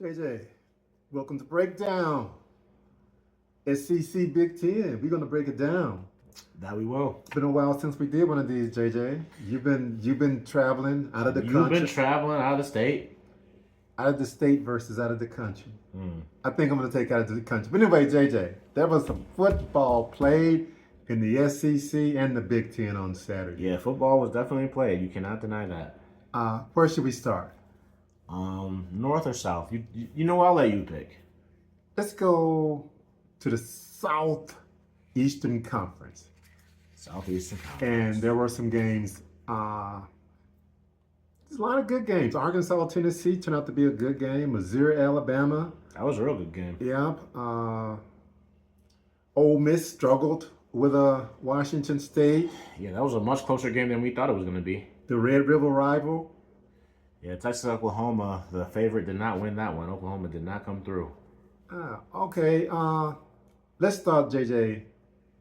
JJ, welcome to Breakdown. SEC Big Ten. We're gonna break it down. That we will. It's been a while since we did one of these, JJ. You've been traveling out of the country. You've been traveling out of the state. Out of the state versus out of the country. I think I'm gonna take out of the country. But anyway, JJ, there was some football played in the SEC and the Big Ten on Saturday. Yeah, football was definitely played. You cannot deny that. Where should we start? North or south? You know, I'll let you pick. Let's go to the Southeastern Conference. Southeastern Conference. And there were some games. There's a lot of good games. Arkansas, Tennessee turned out to be a good game. Missouri, Alabama. That was a real good game. Yeah. Ole Miss struggled with Washington State. Yeah, that was a much closer game than we thought it was going to be. The Red River rival. Yeah, Texas, Oklahoma, the favorite, did not win that one. Oklahoma did not come through. Okay. Let's start, JJ,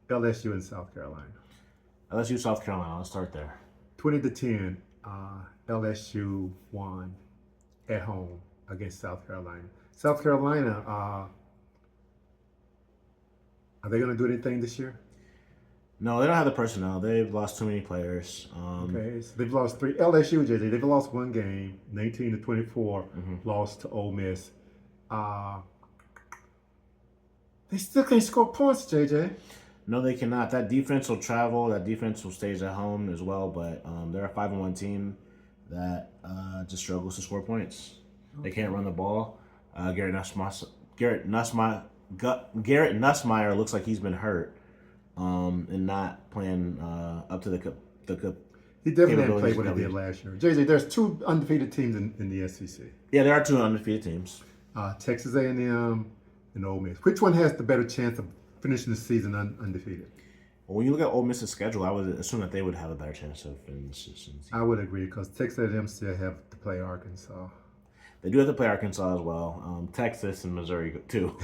LSU in South Carolina. LSU, South Carolina. Let's start there. 20-10. LSU won at home against South Carolina. South Carolina, are they going to do anything this year? No, they don't have the personnel. They've lost too many players. Okay, so they've lost three. LSU, JJ, they've lost one game, 19-24, lost to Ole Miss. They still can't score points, JJ. No, they cannot. That defense will travel. That defense will stay at home as well. But they're a 5-1 team that just struggles to score points. Okay. They can't run the ball. Garrett Nussmeier looks like he's been hurt and not playing up to the he definitely didn't play what he did last year. JJ, there's two undefeated teams in the SEC. Yeah, there are two undefeated teams. Texas A&M and Ole Miss. Which one has the better chance of finishing the season undefeated? Well, when you look at Ole Miss's schedule, I would assume that they would have a better chance of finishing the season. I would agree because Texas A&M still have to play Arkansas. They do have to play Arkansas as well. Texas and Missouri too.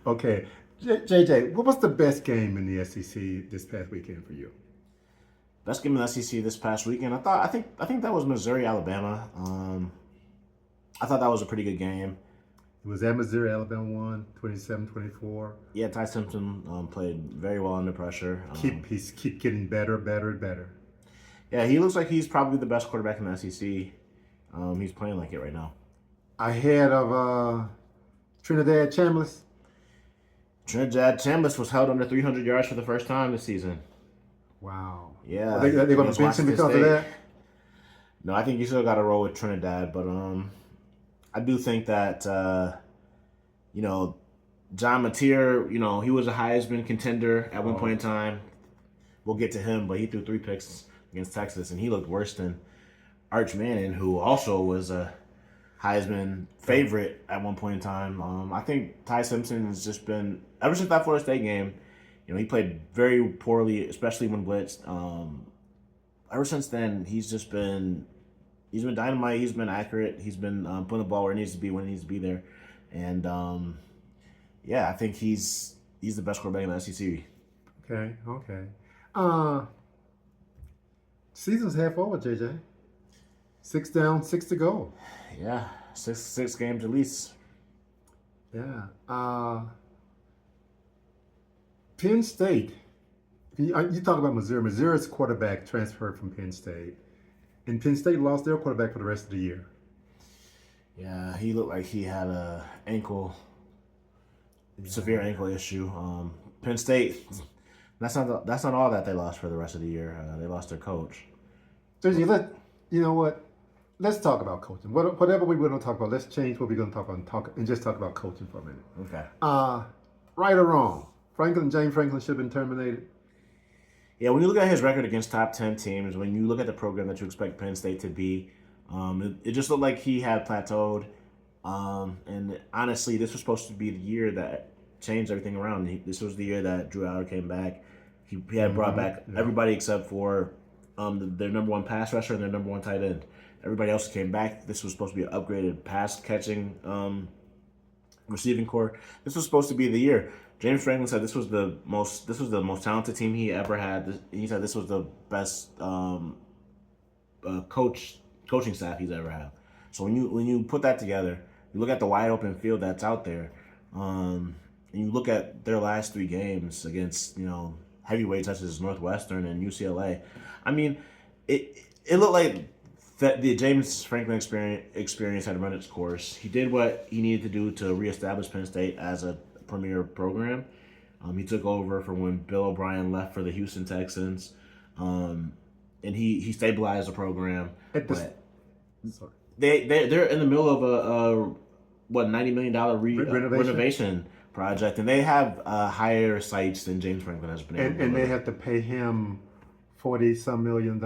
Okay, JJ, what was the best game in the SEC this past weekend for you? Best game in the SEC this past weekend, I think that was Missouri Alabama. I thought that was a pretty good game. It was at Missouri, Alabama won 27-24. Yeah, Ty Simpson played very well under pressure. He's keep getting better and better. Yeah, he looks like he's probably the best quarterback in the SEC. He's playing like it right now. Ahead of Trinidad Chambliss. Trinidad Chambliss was held under 300 yards for the first time this season. Wow. Yeah. They're going to bench him because of that? No, I think you still got to roll with Trinidad, but I do think that, John Mateer, he was a Heisman contender at one point in time. We'll get to him, but he threw 3 picks against Texas, and he looked worse than Arch Manning, who also was a Heisman favorite at one point in time. I think Ty Simpson has just been, ever since that Florida State game, he played very poorly, especially when blitzed. Ever since then, he's been dynamite. He's been accurate. He's been putting the ball where it needs to be when it needs to be there. And, I think he's the best quarterback in the SEC. Okay. Season's half over, JJ. 6 down, 6 to go. Yeah, six games at least. Yeah. Penn State. You talk about Missouri. Missouri's quarterback transferred from Penn State. And Penn State lost their quarterback for the rest of the year. Yeah, he looked like he had a severe ankle issue. Penn State, that's not all that they lost for the rest of the year. They lost their coach. JJ, you know what? Let's talk about coaching. Whatever we were going to talk about, let's change what we're going to talk about and just talk about coaching for a minute. Okay. Right or wrong? James Franklin should have been terminated. Yeah, when you look at his record against top 10 teams, when you look at the program that you expect Penn State to be, it just looked like he had plateaued. And honestly, this was supposed to be the year that changed everything around. This was the year that Drew Aller came back. He had brought back everybody except for their number 1 pass rusher and their number 1 tight end. Everybody else came back. This was supposed to be an upgraded pass-catching receiving core. This was supposed to be the year. James Franklin said this was the most talented team he ever had. He said this was the best coaching staff he's ever had. So when you put that together, You look at the wide open field that's out there, and you look at their last 3 games against heavyweights such as Northwestern and UCLA. I mean, it looked like that the James Franklin experience had run its course. He did what he needed to do to reestablish Penn State as a premier program. He took over from when Bill O'Brien left for the Houston Texans, and he stabilized the program. They're in the middle of a $90 million renovation project, and they have higher sites than James Franklin has been able to. And they have to pay him $40-some million.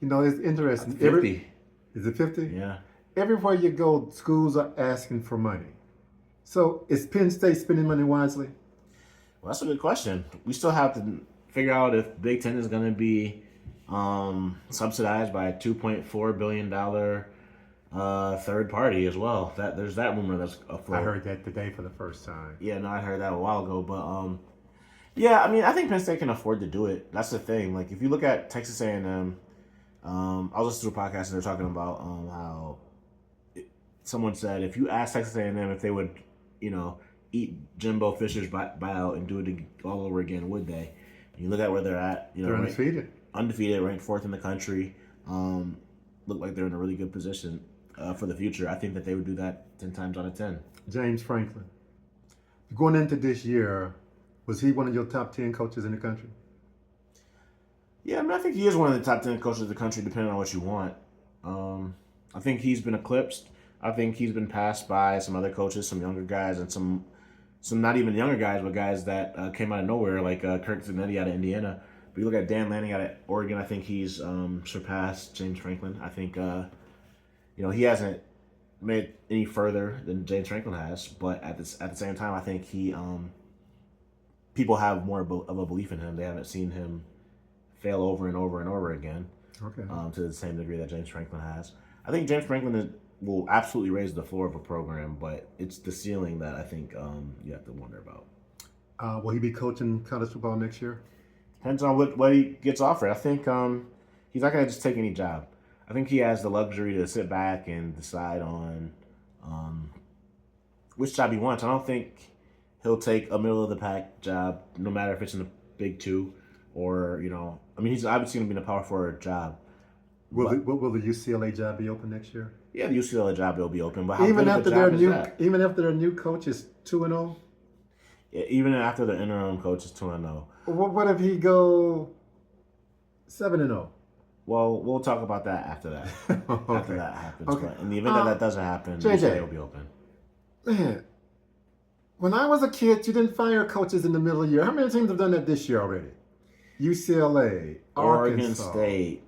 It's interesting. 50. Is it 50? Yeah. Everywhere you go, schools are asking for money. So is Penn State spending money wisely? Well, that's a good question. We still have to figure out if Big Ten is going to be subsidized by a $2.4 billion third party as well. There's that rumor that's afloat. I heard that today for the first time. Yeah, no, I heard that a while ago. But yeah, I mean, I think Penn State can afford to do it. That's the thing. Like, if you look at Texas A&M, I was listening to a podcast and they're talking about how someone said if you ask Texas A&M if they would, eat Jimbo Fisher's buyout and do it all over again, would they? You look at where they're at. They're undefeated. Undefeated, ranked 4th in the country. Look like they're in a really good position for the future. I think that they would do that 10 times out of 10. James Franklin. Going into this year, was he one of your top 10 coaches in the country? Yeah, I mean, I think he is one of the top 10 coaches of the country, depending on what you want. I think he's been eclipsed. I think he's been passed by some other coaches, some younger guys, and some not even younger guys, but guys that came out of nowhere, like Kirk Cetti out of Indiana. But you look at Dan Lanning out of Oregon, I think he's surpassed James Franklin. I think, he hasn't made any further than James Franklin has. But at the same time, I think people have more of a belief in him. They haven't seen him fail over and over and over again. Okay. To the same degree that James Franklin has. I think James Franklin will absolutely raise the floor of a program, but it's the ceiling that I think you have to wonder about. Will he be coaching college football next year? Depends on what he gets offered. I think he's not going to just take any job. I think he has the luxury to sit back and decide on which job he wants. I don't think he'll take a middle-of-the-pack job, no matter if it's in the Big Two or, he's obviously going to be in a Power 4 job. Will the UCLA job be open next year? Yeah, the UCLA job will be open, but how even big after of a job is that? Even after their new coach is 2-0? Yeah, even after the interim coach is 2-0. What if he go 7-0? Well, we'll talk about that after that. Okay. After that happens. Okay. But in the event that doesn't happen, JJ, UCLA will be open. Man, when I was a kid, you didn't fire coaches in the middle of the year. How many teams have done that this year already? UCLA, Oregon Arkansas. State.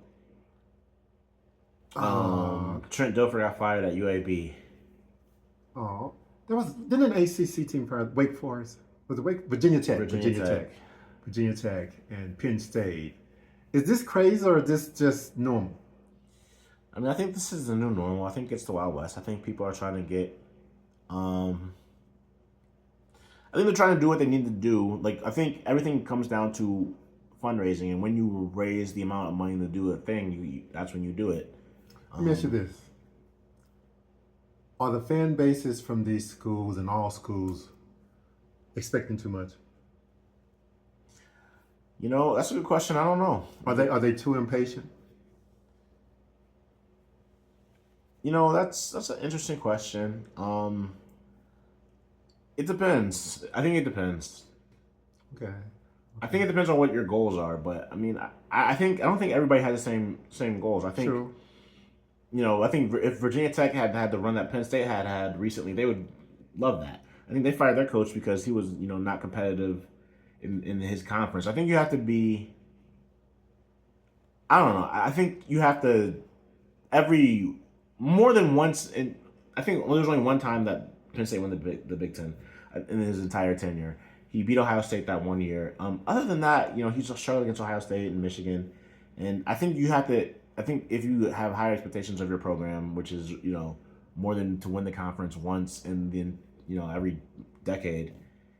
Trent Dilfer got fired at UAB. Oh, didn't an ACC team fire Wake Forest? Was it Virginia Tech? Virginia Tech and Penn State. Is this crazy or is this just normal? I mean, I think this is the new normal. I think it's the Wild West. I think people are trying to get. I think they're trying to do what they need to do. Like, I think everything comes down to fundraising, and when you raise the amount of money to do a thing, that's when you do it. Let me ask you this. Are the fan bases from these schools and all schools expecting too much? That's a good question. I don't know. Are they too impatient? That's an interesting question. It depends. I think it depends. Okay. I think it depends on what your goals are, but I mean, I don't think everybody has the same goals. I think, True. I think if Virginia Tech had the run that Penn State had recently, they would love that. I think they fired their coach because he was, not competitive in his conference. I think you have to be. I don't know. I think you have to more than once. I think there's only one time that Penn State won the Big Ten in his entire tenure. He beat Ohio State that one year. Other than that, he's struggled against Ohio State and Michigan. And I think you have to. I think if you have higher expectations of your program, which is more than to win the conference once in every decade,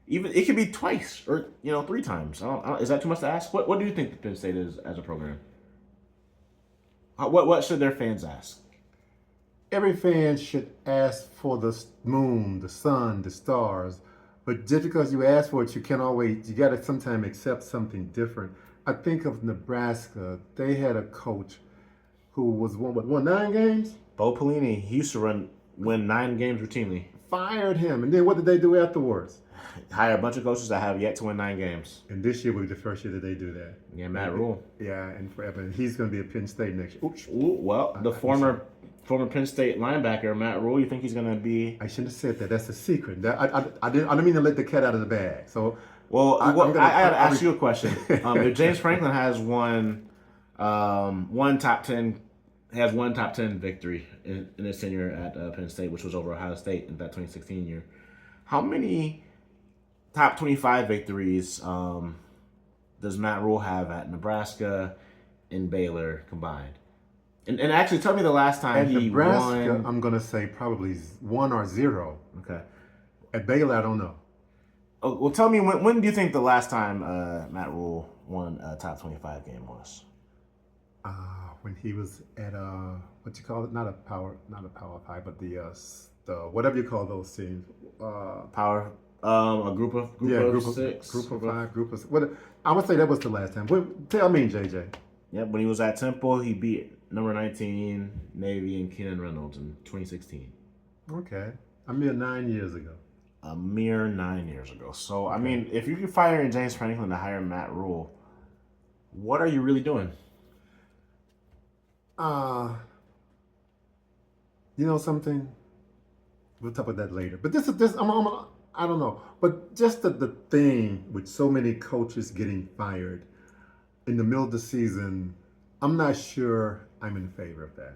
even it could be twice or 3 times. Is that too much to ask? What do you think Penn State is as a program? What should their fans ask? every fan should ask for the moon, the sun, the stars. But just because you ask for it, you can't always, you got to sometimes accept something different. I think of Nebraska. They had a coach who was won 9 games? Bo Pelini, he used to win 9 games routinely. Fired him. And then what did they do afterwards? Hire a bunch of coaches that have yet to win 9 games. And this year will be the first year that they do that. Yeah, Matt Rhule. Yeah, and forever. And he's going to be at Penn State next year. Oops. Ooh, well, the former Penn State linebacker, Matt Rhule, you think he's going to be... I shouldn't have said that. That's a secret. I didn't mean to let the cat out of the bag. So, I got to ask you a question. If James Franklin has one top 10 victory in his tenure at Penn State, which was over Ohio State in that 2016 year, how many top 25 victories does Matt Rhule have at Nebraska and Baylor combined? And actually, tell me the last time he Nebraska, won. I'm going to say probably 1 or 0. Okay. At Baylor, I don't know. Oh, well, tell me, when do you think the last time Matt Rhule won a top 25 game was? When he was at what you call it? Not a power 5, but the whatever you call those teams. A group of 6, group of 5, group of what? I would say that was the last time. Tell me, JJ. Yep, when he was at Temple, he beat number 19 Navy and Keenan Reynolds in 2016. Okay, a mere 9 years ago. A mere 9 years ago. So okay. I mean, if you could fire James Franklin to hire Matt Rhule, what are you really doing? You know something? We'll talk about that later. But this I don't know. But just the thing with so many coaches getting fired in the middle of the season, I'm not sure I'm in favor of that.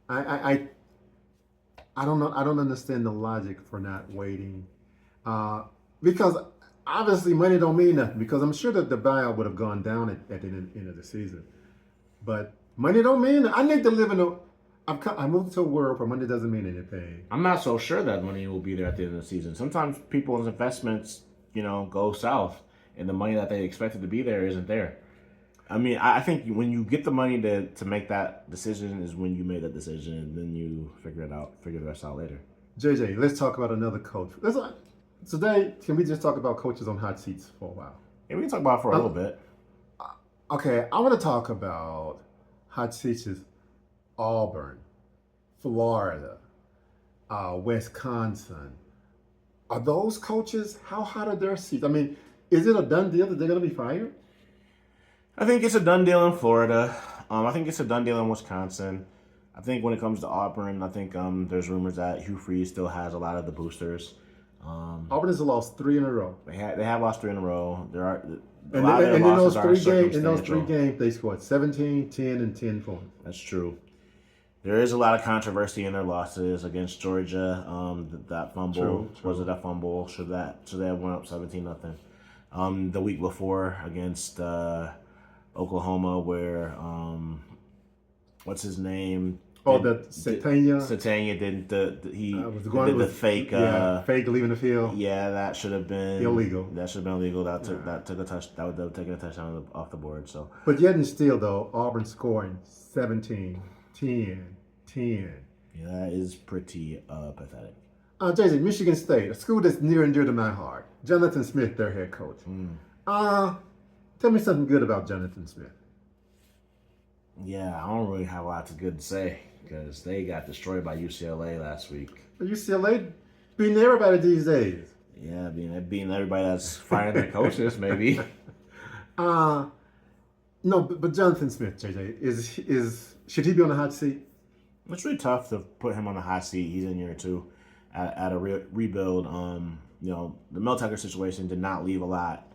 I don't know. I don't understand the logic for not waiting, because obviously money don't mean nothing. Because I'm sure that the buyout would have gone down at the end of the season, but money don't mean nothing. I need to live in I moved to a world where money doesn't mean anything. I'm not so sure that money will be there at the end of the season. Sometimes people's investments, go south, and the money that they expected to be there isn't there. I mean, I think when you get the money to make that decision is when you made that decision, and then you figure the rest out later. JJ, let's talk about another coach. Today, can we just talk about coaches on hot seats for a while? Yeah, we can talk about it for a little bit. Okay, I want to talk about hot seats. Auburn, Florida, Wisconsin. Are those coaches, how hot are their seats? I mean, is it a done deal that they're going to be fired? I think it's a done deal in Florida. I think it's a done deal in Wisconsin. I think when it comes to Auburn, I think there's rumors that Hugh Freeze still has a lot of the boosters. Auburn has lost 3 in a row. They have lost 3 in a row. There are in those 3 games, they scored 17, 10, and 10 points. That's true. There is a lot of controversy in their losses against Georgia. That fumble was it a fumble? Should they have went up 17-0? The week before against Oklahoma, where what's his name? That Satania. Satania did the fake. Fake leaving the field. Yeah, that should have been illegal. That should have been illegal. That took a touch. That would have taken a touchdown off the board. So, but yet and still though, Auburn scoring 17, 10, 10. Yeah, that is pretty pathetic. JJ, Michigan State, a school that's near and dear to my heart. Jonathan Smith, their head coach. Tell me something good about Jonathan Smith. Yeah, I don't really have a lot of good to say because they got destroyed by UCLA last week. UCLA beating everybody these days. Yeah, beating everybody that's firing their coaches, maybe. No, but Jonathan Smith, JJ, should he be on the hot seat? It's really tough to put him on the hot seat. He's in year 2 at a rebuild. The Mel Tucker situation did not leave a lot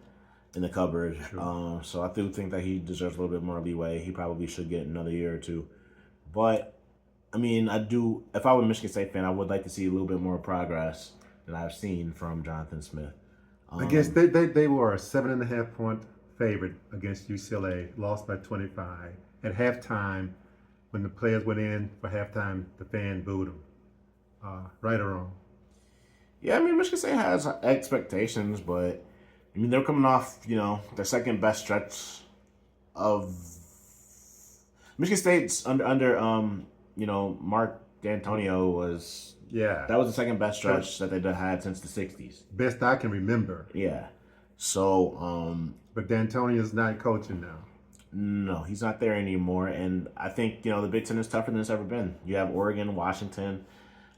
in the cupboard. Sure. So I do think that he deserves a little bit more leeway. He probably should get another year or 2. But, I mean, if I were a Michigan State fan, I would like to see a little bit more progress than I've seen from Jonathan Smith. I guess they were a 7.5 point favorite against UCLA, lost by 25. At halftime, when the players went in for halftime, the fan booed them. Right or wrong? Yeah, I mean, Michigan State has expectations, but I mean, they're coming off, their second best stretch of Michigan State's under Mark D'Antonio was Yeah. that was the second best stretch that they've had since the '60s. Best I can remember. Yeah. So, but D'Antonio's not coaching now. No, he's not there anymore. And I think, the Big Ten is tougher than it's ever been. You have Oregon, Washington,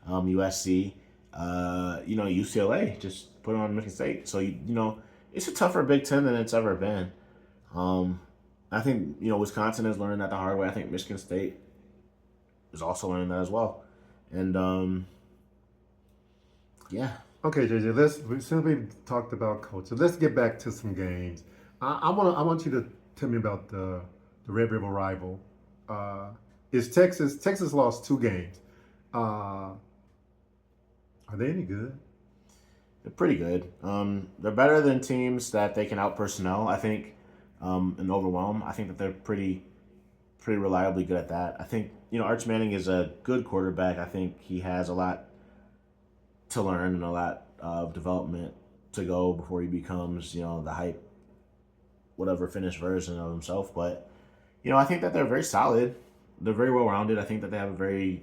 USC, UCLA just put on Michigan State. So, it's a tougher Big Ten than it's ever been. I think, Wisconsin has learned that the hard way. I think Michigan State is also learning that as well. And, yeah. Okay, JJ, since we've talked about coaches, let's get back to some games. I want you to tell me about the Red River rival. Is Texas lost 2 games. Are they any good? They're pretty good. They're better than teams that they can out personnel, I think, and overwhelm. I think that they're pretty reliably good at that. I think, Arch Manning is a good quarterback. I think he has a lot to learn and a lot of development to go before he becomes, the hype, whatever finished version of himself. But, I think that they're very solid. They're very well-rounded. I think that they have a very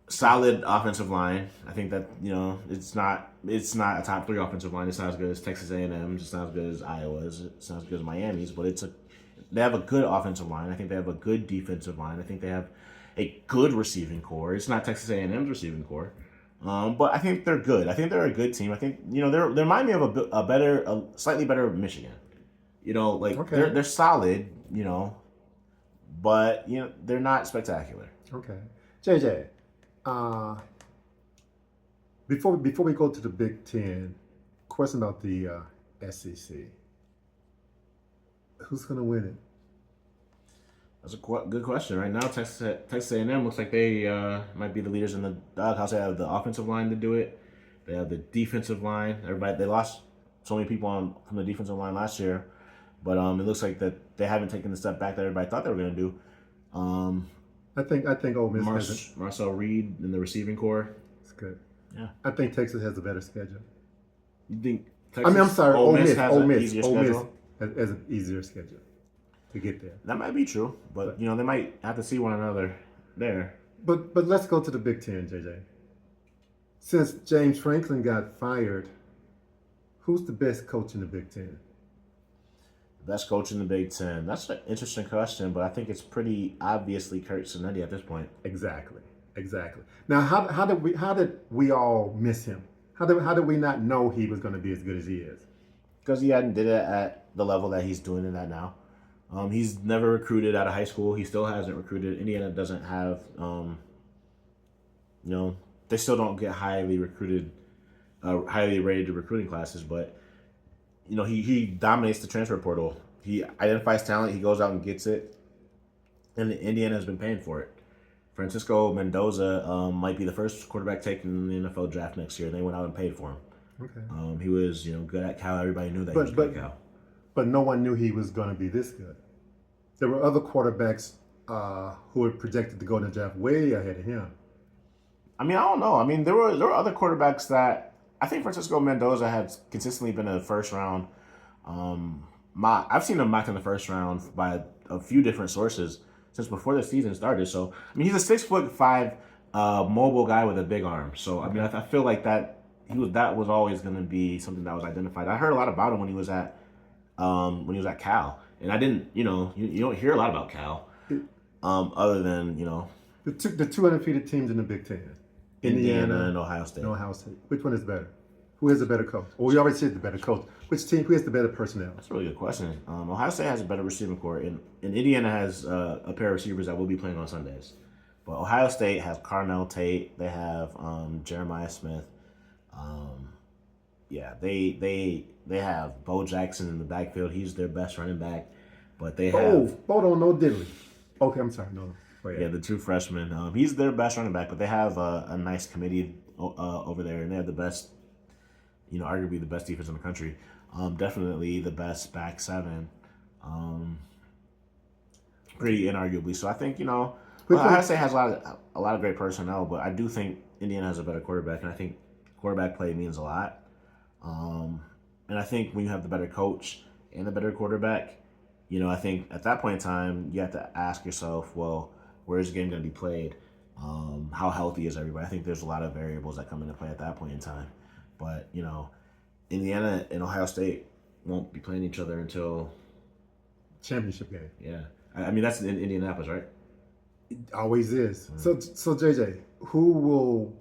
solid offensive line. I think that, it's not a top 3 offensive line. It's not as good as Texas A&M. It's not as good as Iowa's. It's not as good as Miami's. But they have a good offensive line. I think they have a good defensive line. I think they have a good receiving core. It's not Texas A&M's receiving core. But I think they're good. I think they're a good team. I think, they remind me of a slightly better Michigan. Okay. They're solid, but, they're not spectacular. Okay. JJ, before we go to the Big Ten, question about the SEC. Who's going to win it? That's a good question. Right now, Texas A&M looks like they might be the leaders in the doghouse. They have the offensive line to do it. They have the defensive line. They lost so many people from the defensive line last year, but it looks like that they haven't taken the step back that everybody thought they were going to do. I think Ole Miss Marcel Reed in the receiving core. It's good. Yeah. I think Texas has a better schedule. You think Texas? I'm sorry. Ole Miss has an easier schedule? Has an easier schedule to get there. That might be true, but they might have to see one another there. But let's go to the Big Ten, JJ. Since James Franklin got fired, who's the best coach in the Big Ten? Best coach in the Big Ten. That's an interesting question, but I think it's pretty obviously Kirk Cetti at this point. Exactly. Now, how did we all miss him? How did we not know he was going to be as good as he is? Because he hadn't did it at the level that he's doing it at now. He's never recruited out of high school. He still hasn't recruited. Indiana doesn't have, they still don't get highly rated recruiting classes, but he dominates the transfer portal. He identifies talent. He goes out and gets it. And Indiana has been paying for it. Francisco Mendoza might be the first quarterback taken in the NFL draft next year. And they went out and paid for him. Okay. He was, good at Cal. Everybody knew that he was good at Cal. But no one knew he was going to be this good. There were other quarterbacks who were projected to go in the draft way ahead of him. I don't know. There were other quarterbacks that I think Francisco Mendoza has consistently been a first round mock. I've seen him mocked in the first round by a few different sources since before the season started. So he's a 6'5" mobile guy with a big arm. So I feel like that was always going to be something that was identified. I heard a lot about him when he was at Cal, and I didn't. You don't hear a lot about Cal, other than the 2 undefeated teams in the Big Ten. Indiana and Ohio State. Which one is better? Who has a better coach? Well, we already said the better coach. Which team? Who has the better personnel? That's a really good question. Ohio State has a better receiving core, and Indiana has a pair of receivers that will be playing on Sundays. But Ohio State has Carnell Tate. They have Jeremiah Smith. They have Bo Jackson in the backfield. He's their best running back. But they have Bo don't know diddly. Okay, I'm sorry. No. Yeah, the true freshman. He's their best running back, but they have a nice committee over there, and they have the best, arguably the best defense in the country. Definitely the best back seven. Pretty inarguably. So I think, Ohio State has a lot of great personnel, but I do think Indiana has a better quarterback, and I think quarterback play means a lot. And I think when you have the better coach and the better quarterback, I think at that point in time, you have to ask yourself, well, where is the game going to be played, how healthy is everybody. I think there's a lot of variables that come into play at that point in time. But, Indiana and Ohio State won't be playing each other until championship game. Yeah. I mean, that's in Indianapolis, right? It always is. So JJ, who will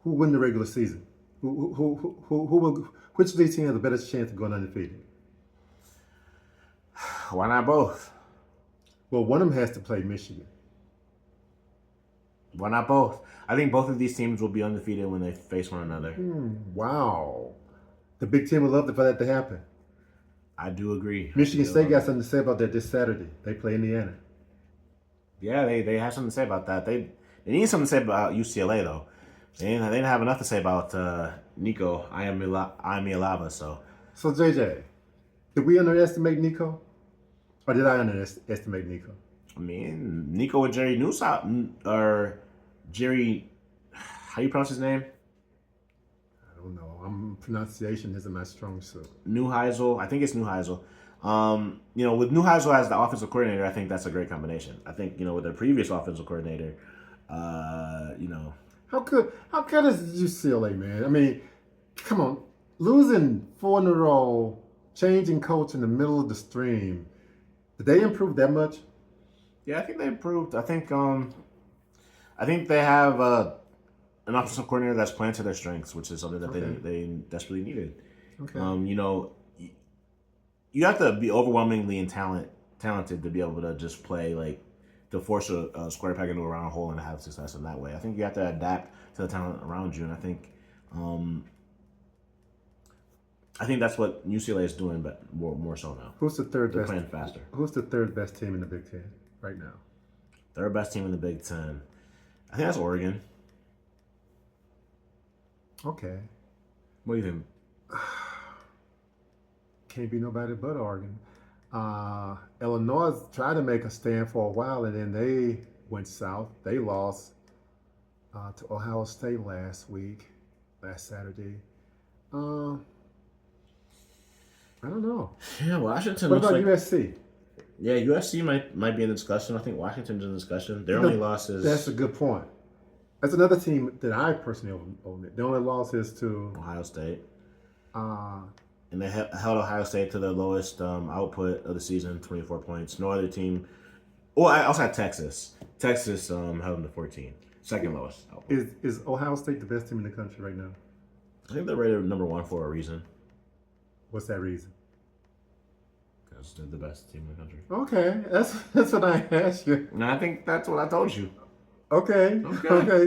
win the regular season? Which of these teams has the better chance of going undefeated? Why not both? Well, one of them has to play Michigan. Why not both? I think both of these teams will be undefeated when they face one another. Wow. The Big Ten would love for that to happen. I do agree. Michigan State got something to say about that this Saturday. They play Indiana. Yeah, they have something to say about that. They need something to say about UCLA, though. They didn't have enough to say about Nico Iamaleava. So JJ, did we underestimate Nico? Or did I underestimate Nico? I mean, Nico with Jerry Newsop, or Jerry, how you pronounce his name? I don't know. Pronunciation isn't my strong suit. Neuheisel. I think it's Neuheisel. With Neuheisel as the offensive coordinator, I think that's a great combination. I think, with their previous offensive coordinator, How good is UCLA, man? I mean, come on. Losing 4 in a row, changing coach in the middle of the stream. Did they improve that much? Yeah, I think they improved. I think they have an offensive coordinator that's playing to their strengths, which is something that they desperately needed. Okay. You have to be overwhelmingly talented to be able to just play to force a square peg into a round hole and have success in that way. I think you have to adapt to the talent around you, and I think that's what UCLA is doing, but more so now. Who's the third They're best? playing faster. Who's the third best team in the Big Ten right now? Third best team in the Big Ten. I think that's Oregon. Okay. What do you think? Can't be nobody but Oregon. Illinois tried to make a stand for a while, and then they went south. They lost to Ohio State last Saturday. I don't know. Yeah, Washington. What about USC? Yeah, USC might be in the discussion. I think Washington's in the discussion. Their only loss is... That's a good point. That's another team that I personally own. The only loss is to Ohio State. And they held Ohio State to their lowest output of the season, 24 points. No other team... Well, I also had Texas. Texas held them to 14. Second lowest output. Is Ohio State the best team in the country right now? I think they're rated number 1 for a reason. What's that reason? Because they're the best team in the country. Okay, that's what I asked you. And I think that's what I told you. Okay.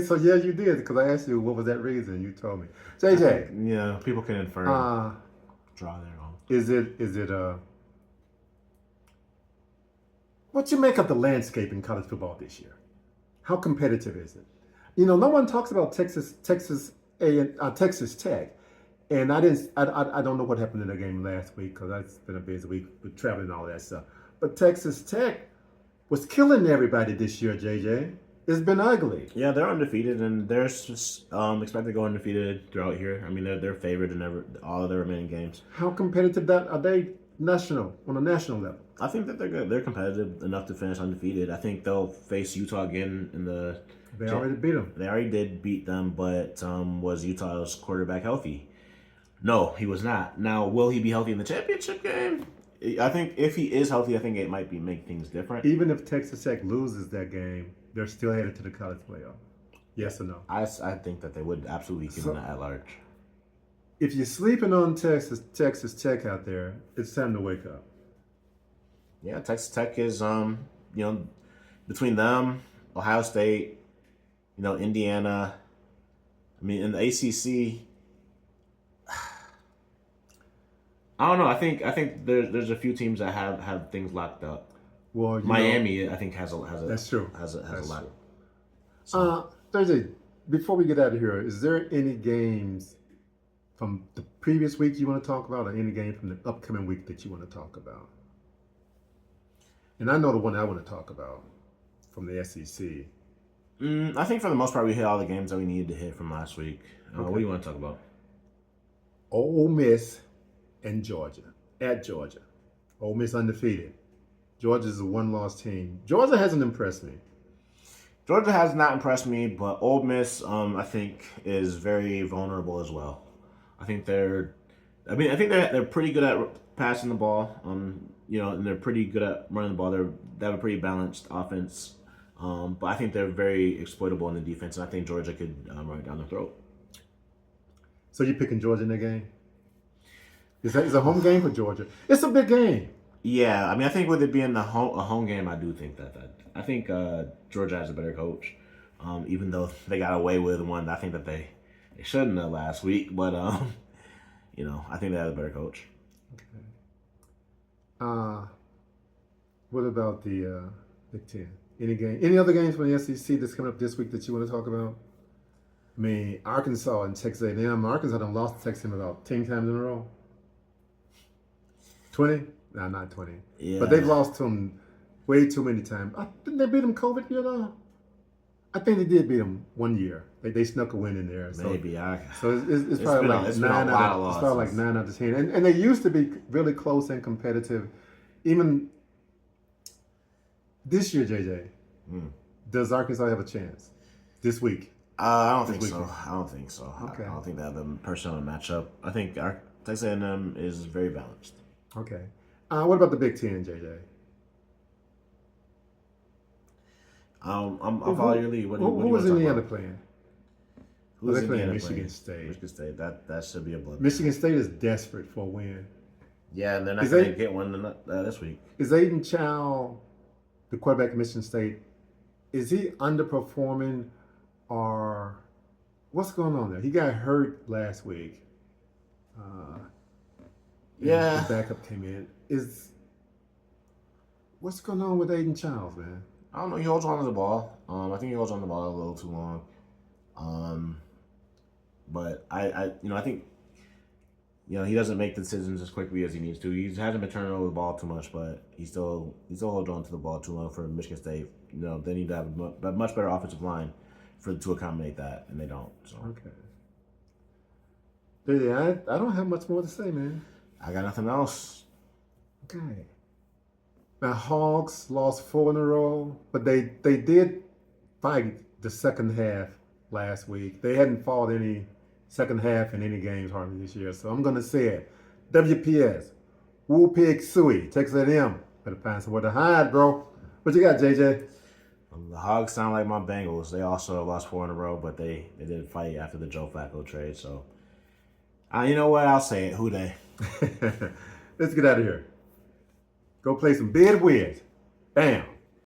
So yeah, you did, because I asked you what was that reason. You told me. JJ. Yeah, people can infer. Draw their own. Is it what you make of the landscape in college football this year? How competitive is it? No one talks about Texas Tech. And I don't know what happened in the game last week, because it's been a busy week with traveling and all that stuff. But Texas Tech was killing everybody this year, JJ. It's been ugly. Yeah, they're undefeated, and they're expected to go undefeated throughout here. I mean, they're favored in all of their remaining games. How competitive are they on a national level? I think that they're good. They're competitive enough to finish undefeated. I think they'll face Utah again in the... They already beat them. They already did beat them, but was Utah's quarterback healthy? No, he was not. Now, will he be healthy in the championship game? I think if he is healthy, I think it might make things different. Even if Texas Tech loses that game, they're still headed to the college playoff. Yes or no? I think that they would absolutely keep them at large. If you're sleeping on Texas Tech out there, it's time to wake up. Yeah, Texas Tech is, between them, Ohio State, Indiana. I mean, in the ACC, I don't know. I think there's a few teams that have things locked up. Well, Miami, I think has a that's true. Has a lot. Thursday, before we get out of here, is there any games from the previous week you want to talk about, or any game from the upcoming week that you want to talk about? And I know the one I want to talk about from the SEC. I think for the most part we hit all the games that we needed to hit from last week. What do you want to talk about? Ole Miss and Georgia, at Georgia. Ole Miss undefeated. Georgia's a one-loss team. Georgia hasn't impressed me. Georgia has not impressed me, but Ole Miss, I think, is very vulnerable as well. I think they're pretty good at passing the ball. And they're pretty good at running the ball. They have a pretty balanced offense. But I think they're very exploitable in the defense, and I think Georgia could run it down their throat. So you picking Georgia in that game? It's a home game for Georgia. It's a big game. Yeah, I mean, I think with it being a home game, I do think that I think Georgia has a better coach, even though they got away with one. I think that they shouldn't have last week, but I think they have a better coach. Okay. What about the Big Ten? Any other games from the SEC that's coming up this week that you want to talk about? I mean, Arkansas and Texas A&M. Arkansas done lost to Texas A&M about 10 times in a row. 20? No, not 20. Yeah. But they've lost to them way too many times. Didn't they beat them COVID year though? I think they did beat them one year. They snuck a win in there. So, Maybe. So it's probably like 9 out of 10. And they used to be really close and competitive. Even this year, JJ, does Arkansas have a chance this week? I don't think so. Okay. I don't think they have the personnel to match up. I think Texas A&M is very balanced. Okay. What about the Big Ten, JJ? I'll follow your lead. Who was Indiana playing? Who's they playing? Michigan State. Michigan State. That should be a blood. Michigan State is desperate for a win. Yeah, and they're not going to get one this week. Is Aiden Chow, the quarterback of Michigan State, is he underperforming or what's going on there? He got hurt last week. Yeah. The backup came in. What's going on with Aiden Childs, man? I don't know. He holds on to the ball. I think he holds on to the ball a little too long. But I think he doesn't make decisions as quickly as he needs to. He hasn't been turning over the ball too much, but he still holds on to the ball too long for Michigan State. They need to have a much better offensive line to accommodate that, and they don't. So. Okay. Yeah, I don't have much more to say, man. I got nothing else. Okay. Now, Hogs lost 4 in a row, but they did fight the second half last week. They hadn't fought any second half in any games hardly this year, so I'm going to say it. WPS, Woo Pig Suey, Texas A&M. Better find somewhere to hide, bro. What you got, JJ? The Hogs sound like my Bengals. They also lost 4 in a row, but they did fight after the Joe Flacco trade, so. You know what? I'll say it. Who they? Let's get out of here. Go play some bid wiz. Bam.